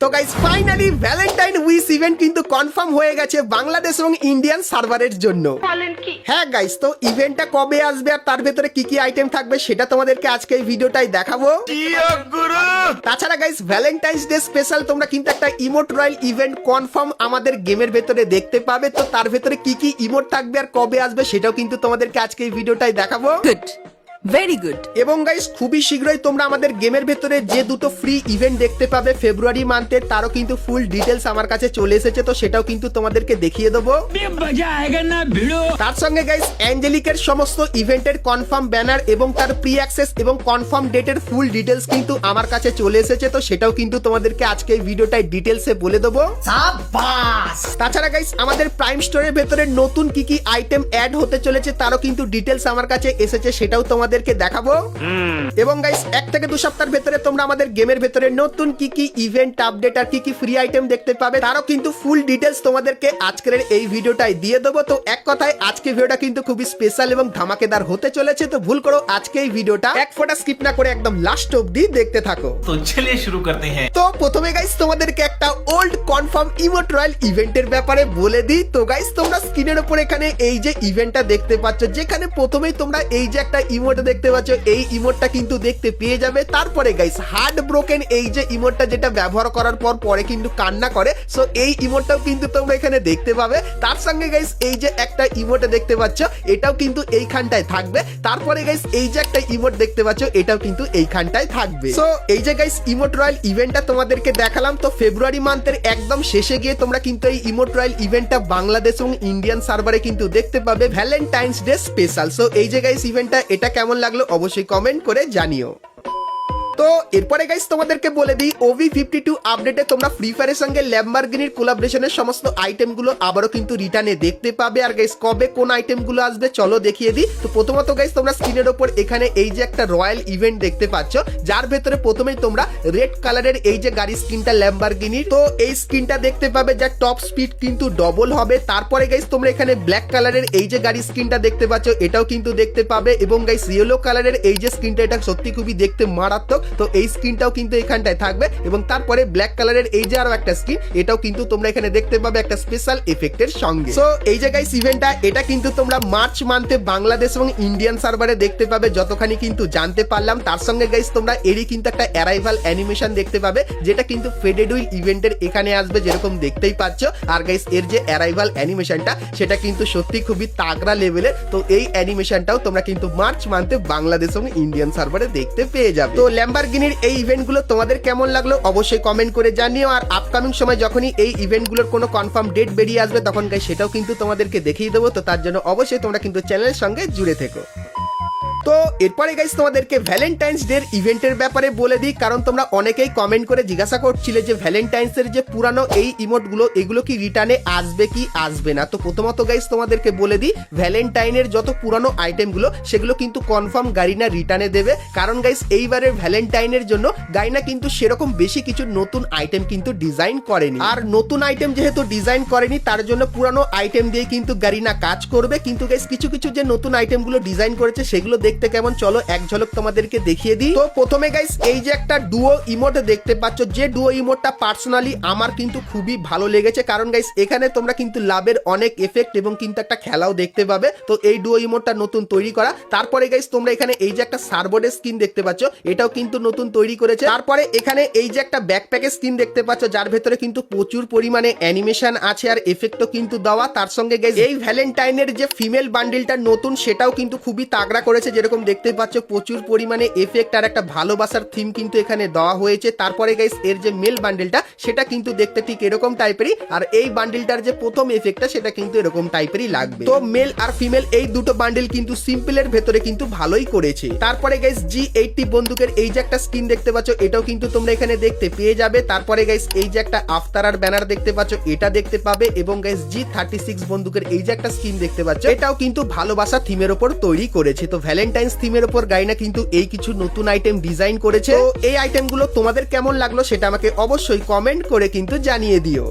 তো guys finally Valentine wish event কিন্তু confirm হয়ে গেছে বাংলাদেশ এবং ইন্ডিয়ান সার্ভারের জন্য। হ্যাঁ গাইস, তো ইভেন্টটা কবে আসবে আর তার ভেতরে কি কি আইটেম থাকবে সেটা তোমাদেরকে আজকে এই ভিডিওটাই দেখাবো। তাছাড়া গাইস ভ্যালেন্টাইন্স ডে স্পেশাল তোমরা কিন্তু একটা ইমোট রয়্যাল ইভেন্ট কনফার্ম আমাদের গেমের ভেতরে দেখতে পাবে। তো তার ভেতরে কি কি ইমোট থাকবে আর কবে আসবে সেটাও কিন্তু তোমাদেরকে আজকে এই ভিডিওটাই দেখাবো। Very good. এবং গাইস খুবই শীঘ্রই তোমরা আমাদের গেমের ভেতরে যে দুটো ফ্রি ইভেন্ট দেখতে পাবে ফেব্রুয়ারি মান্থে, তারও কিন্তু ফুল ডিটেলস আমার কাছে চলে এসেছে, তো সেটাও কিন্তু তোমাদেরকে দেখিয়ে দেবো। তার সঙ্গে গাইস অ্যাঞ্জেলিকের সমস্ত ইভেন্টের কনফার্ম ব্যানার এবং তার প্রি অ্যাক্সেস এবং কনফার্ম ডেটের ফুল ডিটেলস কিন্তু আমার কাছে চলে এসেছে, তো সেটাও কিন্তু তোমাদেরকে আজকে এই ভিডিওটায় ডিটেলসে বলে দেবো। তাছাড়া গাইস আমাদের প্রাইম স্টোরের ভেতরে নতুন কি কি আইটেম অ্যাড হতে চলেছে তারও কিন্তু ডিটেলস আমার কাছে এসেছে, সেটাও তোমাদেরকে দেখাবো। এবং গাইস 1 থেকে 2 সপ্তাহের ভেতরে তোমরা আমাদের গেমের ভেতরে নতুন কি কি ইভেন্ট আপডেট আর কি কি ফ্রি আইটেম দেখতে পাবে তারও কিন্তু ফুল ডিটেলস তোমাদেরকে আজকের এই ভিডিওটাই দিয়ে দেবো। তো এক কথায় আজকে ভিডিওটা কিন্তু খুবই স্পেশাল এবং ধামাকেদার হতে চলেছে, তো ভুল করো আজকে এই ভিডিওটা এক ফোঁটা স্কিপ না করে একদম লাস্ট অবধি দেখতে থাকো। তো চলিয়ে শুরু করতে হ্যাঁ। তো প্রথমে গাইস তোমাদেরকে একটা ওল্ড কনফার্ম ইমোট রয়্যাল ইভেন্টের ব্যাপারে বলে দিই। তো গাইস তোমরা স্ক্রিনের উপর এখানে এই যে ইভেন্টটা দেখতে পাচ্ছ, যেখানে প্রথমেই তোমরা এই যে একটা ইমোট দেখতে পাচ্ছ, এই ইমোটটা কিন্তু দেখতে পেয়ে যাবে। তারপরে গাইস হার্ট ব্রোকেন এই যে ইমোটটা যেটা ব্যবহার করার পর পরে কিন্তু কান্না করে, সো এই ইমোটটাও কিন্তু তোমরা এখানে দেখতে পাবে। তার সঙ্গে গাইস এই যে একটা ইমোট দেখতে পাচ্ছ এটাও কিন্তু এইখানটায় থাকবে। তারপরে গাইস এই যে একটা ইমোট দেখতে পাচ্ছ এটাও কিন্তু এইখানটায় থাকবে। সো এই যে গাইস ইমোট রয়্যাল ইভেন্টটা তোমাদেরকে দেখালাম, তো ফেব্রুয়ারি মান্থের একদম শেষে গিয়ে তোমরা কিন্তু এই ইমোট রয়্যাল ইভেন্টটা বাংলাদেশ এবং ইন্ডিয়ান সার্ভারে কিন্তু দেখতে পাবে ভ্যালেন্টাইন্স ডে স্পেশাল। সো এই যে গাইস ইভেন্টটা এটা কেমন লাগলো অবশ্যই কমেন্ট করে জানিও। তো এরপরে গাইস তোমাদেরকে বলে দিই OV52 আপডেটে তোমরা ফ্রি ফায়ারের সঙ্গে ল্যাম্বরগিনির কোলাবোরেশনের সমস্ত আইটেমগুলো আবারও কিন্তু রিটার্নে দেখতে পাবে। আর গাইস কবে কোন আইটেমগুলো আসবে চলো দেখিয়ে দিই। তো প্রথমত গাইস তোমরা স্ক্রিনের ওপর এখানে এই যে একটা রয়্যাল ইভেন্ট দেখতে পাচ্ছ, যার ভেতরে প্রথমেই তোমরা রেড কালারের এই যে গাড়ি স্কিনটা ল্যাম্বরগিনির, তো এই স্কিনটা দেখতে পাবে যার টপ স্পিড কিন্তু ডবল হবে। তারপরে গাইস তোমরা এখানে ব্ল্যাক কালারের এই যে গাড়ি স্কিনটা দেখতে পাচ্ছ এটাও কিন্তু দেখতে পাবে। এবং গাইস ইয়েলো কালারের এই যে স্কিনটা এটা সত্যি খুবই দেখতে মারাত্মক, তো এই স্ক্রিনটাও কিন্তু এখানটায় থাকবে। এবং তারপরে ব্ল্যাক কালারের এই যে আরো একটা স্ক্রিন এটাও কিন্তু তোমরা এখানে দেখতে পাবে একটা স্পেশাল এফেক্টের সঙ্গে। সো এই যে গাইস ইভেন্টটা এটা কিন্তু তোমরা মার্চ মান্থে বাংলাদেশ এবং ইন্ডিয়ান সার্ভারে দেখতে পাবে যতখানি কিন্তু জানতে পারলাম। তার সঙ্গে গাইস তোমরা এরই কিন্তু একটা অ্যারাইভাল অ্যানিমেশন দেখতে পাবে যেটা কিন্তু ফেডেড উইল ইভেন্টের এখানে আসবে যেরকম দেখতেই পাচ্ছ। আর গাইস এর যে অ্যারাইভাল অ্যানিমেশনটা সেটা কিন্তু সত্যি খুবই তাগড়া লেভেলের, তো এই অ্যানিমেশনটাও তোমরা কিন্তু মার্চ মান্থে বাংলাদেশ এবং ইন্ডিয়ান সার্ভারে দেখতে পেয়ে যাবে। তো ল্যাম্বরগিনির এই ইভেন্টগুলো তোমাদের কেমন লাগলো অবশ্যই কমেন্ট করে জানিও। আর আপকামিং সময় যখনই এই ইভেন্টগুলোর কোনো কনফার্ম ডেট বেরিয়ে আসবে তখন গাইস সেটাও কিন্তু তোমাদেরকে দেখিয়ে দেবো, তো তার জন্য অবশ্যই তোমরা কিন্তু চ্যানেলের সঙ্গে জুড়ে থেকো। তো এরপরে গাইস তোমাদেরকে ভ্যালেন্টাইন্স ডে ইভেন্টের ব্যাপারে বলে দিই, কারণ তোমরা অনেকেই কমেন্ট করে জিজ্ঞাসা করছিলে যে ভ্যালেন্টাইন্স এর যে পুরানো এই ইমোটগুলো এগুলো কি রিটার্নে আসবে কি আসবে না। তো প্রথমত গাইস তোমাদেরকে বলে দিই ভ্যালেন্টাইনের যত পুরানো আইটেমগুলো সেগুলো কিন্তু কনফার্ম গারিনা রিটার্নে দেবে, কারণ গাইস এইবারের ভ্যালেন্টাইনের জন্য গারিনা কিন্তু সেরকম বেশি কিছু নতুন আইটেম কিন্তু ডিজাইন করেনি। আর নতুন আইটেম যেহেতু ডিজাইন করেনি তার জন্য পুরানো আইটেম দিয়ে কিন্তু গারিনা কাজ করবে। কিন্তু গাইস কিছু কিছু যে নতুন আইটেমগুলো ডিজাইন করেছে সেগুলো দেখতে কেমন চলো এক ঝলক তোমাদেরকে দেখিয়ে দিই। তো প্রথমে গাইস এই যে একটা ডুও ইমোট দেখতে পাচ্ছ, যে ডুও ইমোটটা পার্সোনালি আমার কিন্তু খুবই ভালো লেগেছে, কারণ গাইস এখানে তোমরা কিন্তু লাভের অনেক এফেক্ট এবং কিন্তু একটা খেলাও দেখতে পাবে। তো এই ডুও ইমোটটা নতুন তৈরি করা। তারপরে গাইস তোমরা এখানে এই যে একটা সার্বোর্ডের স্কিন দেখতে পাচ্ছ এটাও কিন্তু নতুন তৈরি করেছে। তারপরে এখানে এই যে একটা ব্যাকপ্যাকের স্কিন দেখতে পাচ্ছ যার ভেতরে কিন্তু প্রচুর পরিমাণে অ্যানিমেশন আছে আর এফেক্টও কিন্তু দেওয়া। তার সঙ্গে গাইস এই ভ্যালেন্টাইনের যে ফিমেল বান্ডিলটা নতুন সেটাও কিন্তু খুবই তাগড়া করেছে, যেরকম দেখতে পাচ্ছ প্রচুর পরিমাণে এফেক্ট আর একটা ভালোবাসার থিম কিন্তু এখানে দেওয়া হয়েছে। তারপরে গাইস এর যে মেল বান্ডেলটা সেটা কিন্তু দেখতে ঠিক এরকম টাইপেরই, আর এই বান্ডেলটার যে প্রথম এফেক্টটা সেটা কিন্তু এরকম টাইপেরই লাগবে। তো মেল আর ফিমেল এই দুটো বান্ডেল কিন্তু সিম্পলের ভেতরে কিন্তু ভালোই করেছে। তারপরে গাইস G80 বন্দুকের এই যে একটা স্কিন দেখতে পাচ্ছ এটাও কিন্তু তোমরা এখানে দেখতে পেয়ে যাবে। তারপরে গাইস এই যে একটা আফতারার ব্যানার দেখতে পাচ্ছ এটা দেখতে পাবে। এবং গাইস G36 বন্দুকের এই যে একটা স্কিন দেখতে পাচ্ছ এটাও কিন্তু ভালোবাসা থিমের উপর তৈরি করেছে। তো ভ্যালেন্টাইন্স থিমের উপর গাইনা কিন্তু এই কিছু নতুন আইটেম ডিজাইন করেছে। তো এই আইটেমগুলো তোমাদের কেমন লাগলো সেটা আমাকে অবশ্যই কমেন্ট করে কিন্তু জানিয়ে দিও।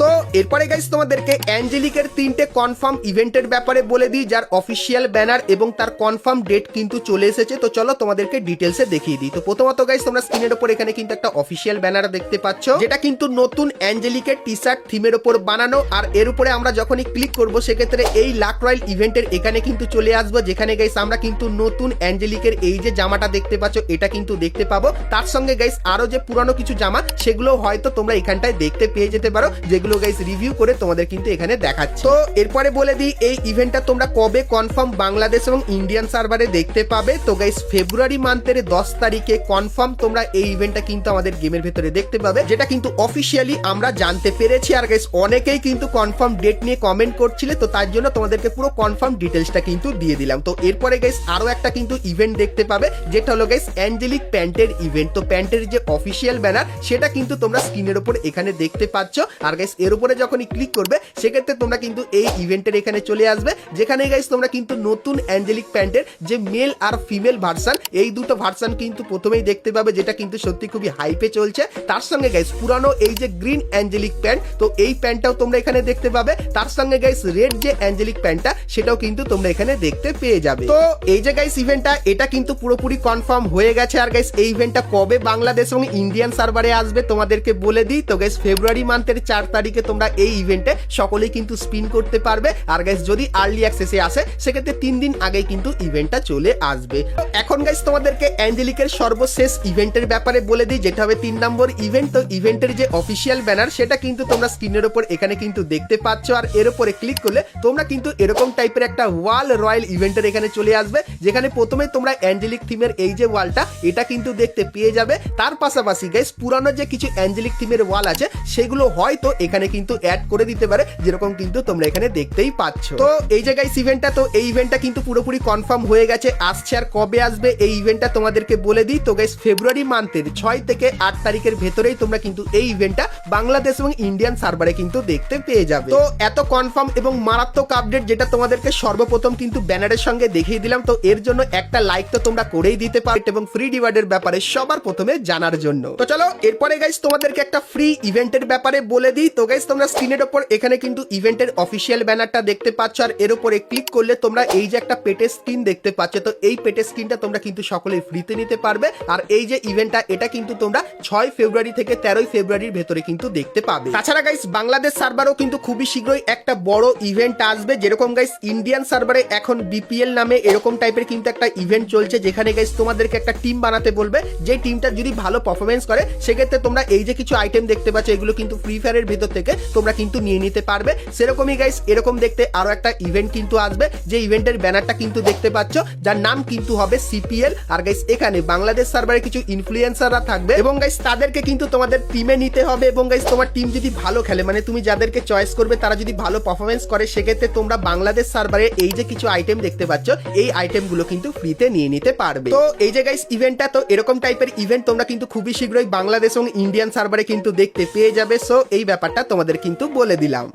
তো এরপরে গাইস তোমাদেরকে অ্যাঞ্জেলিকের 3টে কনফার্ম ইভেন্টের ব্যাপারে বলে দিই, যার অফিসিয়াল ব্যানার এবং তার কনফার্ম ডেট কিন্তু চলে এসেছে। তো চলো তোমাদেরকে ডিটেলসে দেখিয়ে দিই। তো প্রথমত গাইস তোমরা স্ক্রিনের উপর এখানে কিন্তু একটা অফিসিয়াল ব্যানার দেখতে পাচ্ছ, যেটা কিন্তু নতুন অ্যাঞ্জেলিকের টি শার্ট থিমের উপর বানানো। আর এর উপরে আমরা যখনই ক্লিক করব সেক্ষেত্রে এই লাক রয়্যাল ইভেন্টের এখানে কিন্তু চলে আসবো, যেখানে গাইস আমরা কিন্তু নতুন অ্যাঞ্জেলিকের এই যে জামাটা দেখতে পাচ্ছ এটা কিন্তু দেখতে পাবো। তার সঙ্গে গাইস আরো যে পুরানো কিছু জামা সেগুলো হয়তো তোমরা এখানটায় দেখতে পেয়ে যেতে পারো, যেগুলো গাইস রিভিউ করে তোমাদের কিন্তু এখানে দেখাচ্ছি। তো এরপরে বলে দিই এই ইভেন্টটা তোমরা কবে কনফার্ম বাংলাদেশ এবং ইন্ডিয়ান সার্ভারে দেখতে পাবে। তো গাইস ফেব্রুয়ারি মান্থের 10 তারিখে কনফার্ম তোমরা এই ইভেন্টটা কিন্তু আমাদের গেমের ভেতরে দেখতে পাবে, যেটা কিন্তু অফিসিয়ালি আমরা জানতে পেরেছি। আর গাইস অনেকেই কিন্তু কনফার্ম ডেট নিয়ে কমেন্ট করছিলে, তো তার জন্য তোমাদেরকে পুরো কনফার্ম ডিটেলসটা কিন্তু দিয়ে দিলাম। তো এরপরে গাইস আরো একটা কিন্তু ইভেন্ট দেখতে পাবে, যেটা হলো গাইস অ্যাঞ্জেলিক প্যান্টের ইভেন্ট। তো প্যান্টের যে অফিসিয়াল ব্যানার সেটা কিন্তু তোমরা স্ক্রিনের উপর এখানে দেখতে পাচ্ছ। আর গাইস এর উপরে যখনই ক্লিক করবে সেক্ষেত্রে তোমরা কিন্তু এই ইভেন্টের এখানে চলে আসবে, যেখানে গাইস তোমরা কিন্তু নতুন অ্যাঞ্জেলিক প্যান্টের যে মেল আর ফিমেল ভার্সন এই দুটো ভার্সন কিন্তু প্রথমেই দেখতে পাবে, যেটা কিন্তু সত্যি খুবই হাইপে চলছে। তার সঙ্গে গাইস পুরানো এই যে গ্রিন অ্যাঞ্জেলিক প্যান্ট, তো এই প্যান্টটাও তোমরা এখানে দেখতে পাবে। তার সঙ্গে গাইস রেড যে অ্যাঞ্জেলিক প্যান্টটা সেটাও কিন্তু তোমরা এখানে দেখতে পেয়ে যাবে। তো এই যে গাইস ইভেন্টটা এটা কিন্তু পুরোপুরি কনফার্ম হয়ে গেছে। আর গাইস এই ইভেন্টটা কবে বাংলাদেশ এবং ইন্ডিয়ান সার্ভারে আসবে তোমাদেরকে বলে দিই। তো গাইস ফেব্রুয়ারি মান্থের 4 তারিখে তোমরা এই ইভেন্টে সকলেই কিন্তু স্পিন করতে পারবে। আর গাইস যদি আর্লি অ্যাক্সেসে আসে সেক্ষেত্রে 3 দিন আগে কিন্তু ইভেন্টটা চলে আসবে। এখন গাইস তোমাদেরকে অ্যাঞ্জেলিকের সর্বশেষ ইভেন্টের ব্যাপারে বলে দিই, যেটা হবে 3 নম্বর ইভেন্ট। তো ইভেন্টের যে অফিসিয়াল ব্যানার সেটা কিন্তু তোমরা স্ক্রিনের উপর এখানে কিন্তু দেখতে পাচ্ছ। আর এর উপরে ক্লিক করলে তোমরা কিন্তু এরকম টাইপের একটা ওয়াল রয়্যাল ইভেন্টের এখানে চলে আসবে, যেখানে প্রথমে তোমরা অ্যাঞ্জেলিক থিমের এই যে ওয়ালটা এটা কিন্তু দেখতে পেয়ে যাবে। তার পাশাপাশি গাইস পুরানো যে কিছু অ্যাঞ্জেলিক থিমের ওয়াল আছে সেগুলো হয়তো এখানে কিন্তু অ্যাড করে দিতে পারে, যেরকম কিন্তু তোমরা এখানে দেখতেই পাচ্ছ। তো এই যে গাইস ইভেন্টটা, তো এই ইভেন্টটা কিন্তু পুরোপুরি কনফার্ম হয়ে গেছে। আসছে আর কবে আসবে এই ইভেন্টটা তোমাদেরকে বলে দিই। তো গাইস ফেব্রুয়ারি মান্থের 6 থেকে 8 তারিখের ভেতরেই তোমরা কিন্তু এই ইভেন্টটা বাংলাদেশ এবং ইন্ডিয়ান সার্ভারে কিন্তু দেখতে পেয়ে যাবে। তো এত কনফার্ম এবং মারাত্মক আপডেট যেটা তোমাদেরকে সর্বপ্রথম কিন্তু ব্যানারের সঙ্গে দেখিয়ে দিলাম, তো এর জন্য একটা লাইক তো তোমরা করেই দিতে পারো এবং ফ্রি ডিভাইডের ব্যাপারে সবার প্রথমে জানার জন্য। তো চলো এরপরে গাইস তোমাদেরকে একটা ফ্রি ইভেন্টের ব্যাপারে বলে দিই। তো গাইস তোমরা স্ক্রিনের উপর এখানে কিন্তু ইভেন্টের অফিসিয়াল ব্যানারটা দেখতে পাচ্ছ। আর এর উপরে ক্লিক করলে তোমরা এই যে একটা পেটের স্ক্রিন দেখতে পাচ্ছ, তো এই পেটের স্ক্রিনটা তোমরা কিন্তু সকলেই ফ্রিতে নিতে পারবে। আর এই যে ইভেন্টটা এটা কিন্তু তোমরা 6 ফেব্রুয়ারি থেকে 13 ফেব্রুয়ারির ভেতরে কিন্তু দেখতে পাবে। তাছাড়া গাইস বাংলাদেশ সার্ভারও কিন্তু খুবই শীঘ্রই একটা বড় ইভেন্ট আসবে, যেরকম গাইস ইন্ডিয়ান সার্ভারে এখন বিপিএল নামে এরকম টাইপের কিন্তু একটা ইভেন্ট চলছে, যেখানে গাইস তোমাদেরকে একটা টিম বানাতে বলবে। যে টিমটা যদি ভালো পারফরমেন্স করে সেক্ষেত্রে তোমরা এই যে কিছু আইটেম দেখতে পাচ্ছ এগুলো কিন্তু ফ্রি ফায়ারের ভেতর থেকে তোমরা কিন্তু নিয়ে নিতে পারবে। সেরকমই গাইস এরকম দেখতে আরো একটা ইভেন্ট কিন্তু আসবে, যে ইভেন্টের ব্যানারটা কিন্তু দেখতে পাচ্ছ, যার নাম কিন্তু হবে সিপিএল। আর গাইস এখানে বাংলাদেশ সার্ভারে কিছু ইনফ্লুয়েন্সাররা থাকবে এবং গাইস তাদেরকে কিন্তু তোমাদের টিমে নিতে হবে। এবং গাইস তোমার টিম যদি ভালো খেলে, মানে তুমি যাদেরকে চয়েস করবে তারা যদি ভালো পারফরমেন্স করে, সেক্ষেত্রে তোমরা বাংলাদেশ সার্ভারে এই যে কিছু আইটেম দেখতে পাচ্ছ এই আইটেমগুলো কিন্তু ফ্রিতে নিয়ে নিতে পারবে। তো এই যে গাইস ইভেন্টটা, তো এরকম টাইপের ইভেন্ট তোমরা কিন্তু খুবই শীঘ্রই বাংলাদেশ এবং ইন্ডিয়ান সার্ভারে কিন্তু দেখতে পেয়ে যাবে। সো এই ব্যাপারটা তোমাদের কিন্তু বলে দিলাম।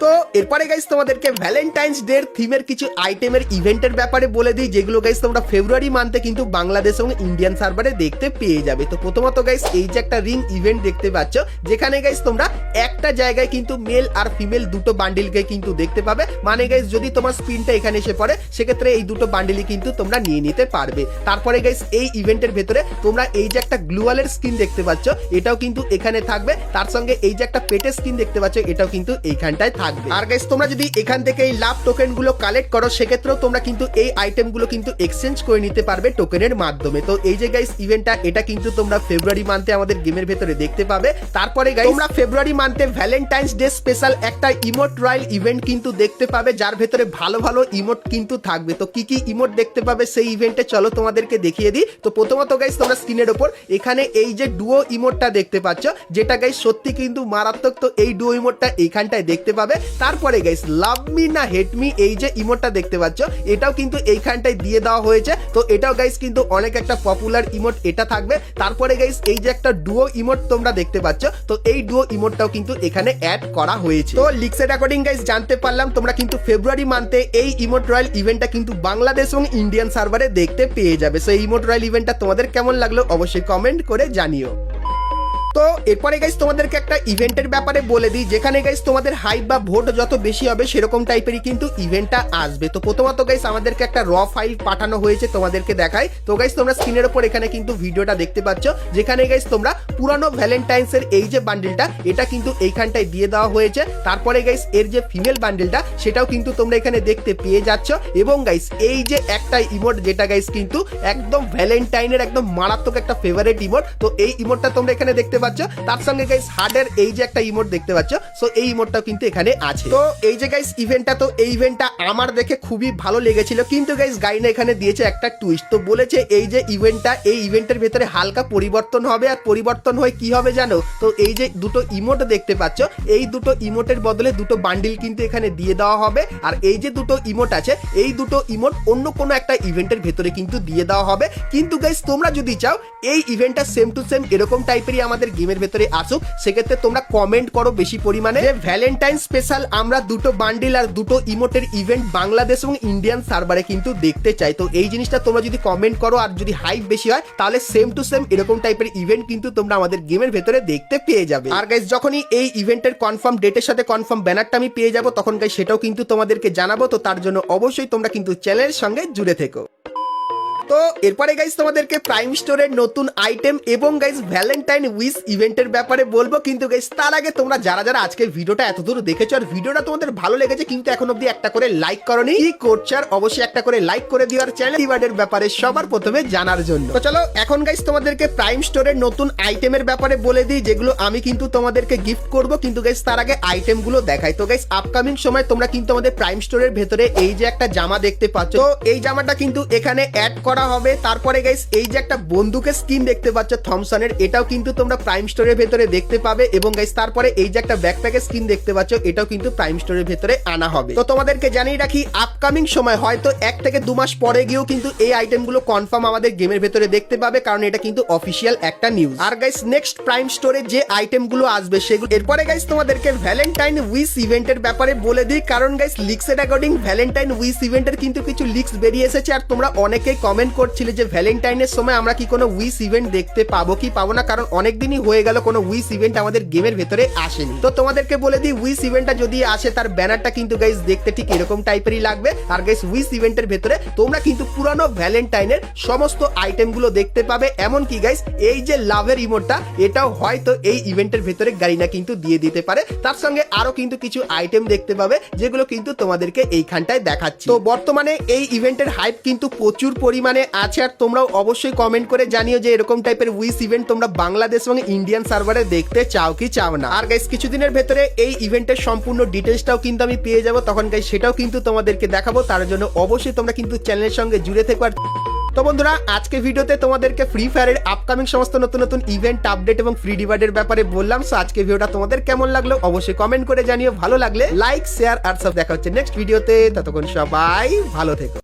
তো এরপরে গাইস তোমাদেরকে ভ্যালেন্টাইন্স ডে থিমের কিছু আইটেমের ইভেন্টের ব্যাপারে বলে দিই, যেগুলো গাইস তোমরা ফেব্রুয়ারি মান্থে কিন্তু বাংলাদেশ এবং ইন্ডিয়ান সার্ভারে দেখতে পেয়ে যাবে। তো প্রথমত গাইস এই যে একটা রিং ইভেন্ট দেখতে পাচ্ছ, যেখানে গাইস তোমরা একটা জায়গায় কিন্তু মেল আর ফিমেল দুটো বান্ডিলকে কিন্তু দেখতে পাবে। মানে গাইস যদি তোমার স্পিনটা এখানে এসে পড়ে সেক্ষেত্রে এই দুটো বান্ডিলই কিন্তু তোমরা নিয়ে নিতে পারবে। তারপরে গাইস এই ইভেন্টের ভেতরে তোমরা এই যে একটা গ্লুয়ালের স্কিন দেখতে পাচ্ছ এটাও কিন্তু এখানে থাকবে। তার সঙ্গে এই যে একটা পেটের স্কিন দেখতে পাচ্ছ এটাও কিন্তু এইখানটায় থাকবে। আর গাইস তোমরা যদি এখান থেকে এই লাভ টোকেন গুলো কালেক্ট করো সেক্ষেত্রেও তোমরা কিন্তু এই আইটেম গুলো কিন্তু এক্সচেঞ্জ করে নিতে পারবে টোকেনের মাধ্যমে। তো এই যে গাইস ইভেন্টটা এটা কিন্তু তোমরা ফেব্রুয়ারি মান্থে আমাদের গেমের ভেতরে দেখতে পাবে। তারপরে গাইস তোমরা ফেব্রুয়ারি মান্থে ভ্যালেন্টাইন্স ডে স্পেশাল একটা ইমোট রয়্যাল ইভেন্ট কিন্তু দেখতে পাবে, যার ভেতরে ভালো ভালো ইমোট কিন্তু থাকবে। তো কি কি ইমোট দেখতে পাবে সেই ইভেন্টে চলো তোমাদেরকে দেখিয়ে দিই। তো প্রথমত গাইস তোমরা স্ক্রিনের উপর এখানে এই যে ডুও ইমোটটা দেখতে পাচ্ছ, যেটা গাইস সত্যি কিন্তু মারাত্মক। তো এই ডুও ইমোটটা এইখানটায় দেখতে পাবে। তারপরে গাইস লাভ মি না হেট মি এই যে ইমোটটা দেখতে পাচ্ছ এটাও কিন্তু এইখানটায় দিয়ে দেওয়া হয়েছে। তো এটাও গাইস কিন্তু অনেক একটা পপুলার ইমোট এটা থাকবে। তারপরে গাইস এই যে একটা ডুও ইমোট তোমরা দেখতে পাচ্ছ, তো এই ডুও ইমোটটাও কিন্তু এখানে অ্যাড করা হয়েছে। তো লিক্সের অ্যাকর্ডিং গাইস জানতে পারলাম তোমরা কিন্তু ফেব্রুয়ারি মান্থে এই ইমোট রয়্যাল ইভেন্টটা কিন্তু বাংলাদেশ এবং ইন্ডিয়ান সার্ভারে দেখতে পেয়ে যাবে। সো এই ইমোট রয়্যাল ইভেন্টটা তোমাদের কেমন লাগলো অবশ্যই কমেন্ট করে জানিও। তো এরপরে গাইস তোমাদেরকে একটা ইভেন্টের ব্যাপারে বলে দিই, যেখানে গাইস তোমাদের হাইপ বা ভোট যত বেশি হবে সেরকম টাইপেরই কিন্তু ইভেন্টটা আসবে। তো প্রথমত গাইস আমাদেরকে একটা র ফাইল পাঠানো হয়েছে, তোমাদেরকে দেখাই। তো গাইস তোমরা স্ক্রিনের উপর এখানে কিন্তু ভিডিওটা দেখতে পাচ্ছ, যেখানে গাইস তোমরা পুরানো ভ্যালেন্টাইন্স এর এই যে বান্ডেলটা এটা কিন্তু এইখানটায় দিয়ে দেওয়া হয়েছে। তারপরে গাইস এর যে ফিমেল বান্ডেলটা সেটাও কিন্তু তোমরা এখানে দেখতে পেয়ে যাচ্ছ। এবং গাইস এই যে একটা ইমোট যেটা গাইস কিন্তু একদম ভ্যালেন্টাইনের একদম মারাত্মক একটা ফেভারিট ইমোট, তো এই ইমোটটা তোমরা এখানে দেখতে পাচ্ছ। তার সঙ্গে গাইস হার্ডের এই যে একটা ইমোট দেখতে পাচ্ছ, সো এই ইমোটটাও কিন্তু এখানে আছে। তো এই যে গাইস ইভেন্টটা, তো এই ইভেন্টটা আমার দেখে খুবই ভালো লেগেছিল, কিন্তু গাইস গাইনা এখানে দিয়েছে একটা টুইস্ট। তো বলেছে এই যে ইভেন্টটা, এই ইভেন্টের ভেতরে হালকা পরিবর্তন হবে। আর পরিবর্তন হয়ে কি হবে জানো? তো এই যে দুটো ইমোট দেখতে পাচ্ছ, এই দুটো ইমোটের বদলে দুটো বান্ডিল কিন্তু এখানে দিয়ে দেওয়া হবে। আর এই যে দুটো ইমোট আছে, এই দুটো ইমোট অন্য কোনো একটা ইভেন্টের ভেতরে কিন্তু দিয়ে দেওয়া হবে। কিন্তু গাইস তোমরা যদি চাও এই ইভেন্টটা সেম টু সেম এরকম টাইপেরই আমাদের গেমের ভেতরে আসুক, সেক্ষেত্রে তোমরা কমেন্ট করো বেশি পরিমাণে যে ভ্যালেন্টাইন স্পেশাল আমরা দুটো বান্ডিল আর দুটো ইমোটের ইভেন্ট বাংলাদেশ এবং ইন্ডিয়ান সার্ভারে কিন্তু দেখতে চাই। তো এই জিনিসটা তোমরা যদি কমেন্ট করো আর যদি হাইপ বেশি হয়, তাহলে সেম টু সেম এরকম টাইপের ইভেন্ট কিন্তু তোমরা আমাদের গেমের ভেতরে দেখতে পেয়ে যাবে। আর গাইস যখনই এই ইভেন্টের কনফার্ম ডেটের সাথে কনফার্ম ব্যানারটা আমি পেয়ে যাবো, তখন গাইস সেটাও কিন্তু তোমাদেরকে জানাবো। তো তার জন্য অবশ্যই তোমরা কিন্তু চ্যানেলের সঙ্গে জুড়ে থেকো। তো এরপরে গাইস তোমাদেরকে প্রাইম স্টোরের নতুন আইটেম এবং গাইস ভ্যালেন্টাইন উইশ ইভেন্টের ব্যাপারে বলবো, কিন্তু গাইস তার আগে তোমরা যারা যারা আজকে ভিডিওটা এতদূর দেখেছো আর ভিডিওটা তোমাদের ভালো লেগেছে কিন্তু এখন অব্দি একটা করে লাইক করোনি, কি করছো? আর অবশ্যই একটা করে লাইক করে দিও আর চ্যানেল রিওয়ার্ডের ব্যাপারে সবার প্রথমে জানার জন্য। তো চলো এখন গাইস তোমাদেরকে প্রাইম স্টোরের নতুন আইটেমের ব্যাপারে বলে দিই, যেগুলো আমি কিন্তু তোমাদেরকে গিফট করব। কিন্তু গাইস তার আগে আইটেমগুলো দেখাই। তো গাইস আপকামিং সময় তোমরা কিন্তু আমাদের প্রাইম স্টোরের ভেতরে এই যে একটা জামা দেখতে পাচ্ছ, তো এই জামাটা কিন্তু এখানে অ্যাড করা হবে। তারপরে গাইস এই যে একটা বন্দুকের স্কিন দেখতে পাচ্ছ থমসনের, এটাও কিন্তু তোমরা প্রাইম স্টোরের ভেতরে দেখতে পাবে। এবং গাইস তারপরে এই যে একটা ব্যাকপ্যাকের স্কিন দেখতে পাচ্ছ, এটাও কিন্তু প্রাইম স্টোরের ভেতরে আনা হবে। তো তোমাদেরকে জানিয়ে রাখি আপকামিং সময় হয়তো 1 থেকে 2 মাস পরে গিয়েও কিন্তু এই আইটেমগুলো কনফার্ম আমাদের গেমের ভেতরে দেখতে পাবে, কারণ এটা কিন্তু অফিসিয়াল একটা নিউজ। আর গাইস নেক্সট প্রাইম স্টোরে যে আইটেমগুলো আসবে সেগুলো এরপরে গাইস তোমাদেরকে ভ্যালেন্টাইন উইশ ইভেন্টের ব্যাপারে বলে দিই, কারণ গাইস লিক্সের অ্যাকর্ডিং ভ্যালেন্টাইন উইশ ইভেন্টের কিন্তু কিছু লিক্স বেরিয়ে এসেছে। আর তোমরা অনেকেই কমেন্ট করছিলে যে ভ্যালেন্টাইনের সময় আমরা কি কোনো উইশ ইভেন্ট দেখতে পাবো কি পাবো না, কারণ অনেকদিনই হয়ে গেল কোনো উইশ ইভেন্ট আমাদের গেমের ভেতরে আসেনি। তো তোমাদেরকে বলে দিই উইশ ইভেন্টটা যদি আসে তার ব্যানারটা কিন্তু গাইস দেখতে ঠিক এরকম টাইপেরই লাগবে। আর গাইস উইশ ইভেন্টের ভেতরে তোমরা কিন্তু পুরানো ভ্যালেন্টাইনের সমস্ত আইটেমগুলো দেখতে পাবে। এমনকি গাইস এই যে লাভের ইমোটটা, এটাও হয়তো এই ইভেন্টের ভেতরে গারিনা কিন্তু দিয়ে দিতে পারে। তার সঙ্গে আরো কিন্তু কিছু আইটেম দেখতে পাবে, যেগুলো কিন্তু তোমাদেরকে এইখানটায় দেখাচ্ছি। তো বর্তমানে এই ইভেন্টের হাইপ কিন্তু প্রচুর পরিমাণে আছে। আর তোমরাও অবশ্যই কমেন্ট করে জানিও যে এরকম টাইপের উইশ ইভেন্ট তোমরা বাংলাদেশ এবং ইন্ডিয়ান সার্ভারে দেখতে চাও কি চাও না। আর গাইস কিছুদিনের ভেতরে এই ইভেন্টের সম্পূর্ণ ডিটেইলসটাও কিন্তু আমি পেয়ে যাব, তখন গাইস সেটাও কিন্তু তোমাদেরকে দেখাবো। তার জন্য অবশ্যই তোমরা কিন্তু চ্যানেলের সঙ্গে জুড়ে থেকো। আর তো বন্ধুরা আজকে ভিডিওতে তোমাদেরকে ফ্রি ফায়ারের আপকামিং সমস্ত নতুন নতুন ইভেন্ট আপডেট এবং ফ্রি রিওয়ার্ডের ব্যাপারে বললাম। সো আজকে ভিডিওটা তোমাদের কেমন লাগলো অবশ্যই কমেন্ট করে জানিও। ভালো লাগলে লাইক শেয়ার আর সব দেখা হচ্ছে নেক্সট ভিডিওতে। ততক্ষণ সবাই ভালো থেকো।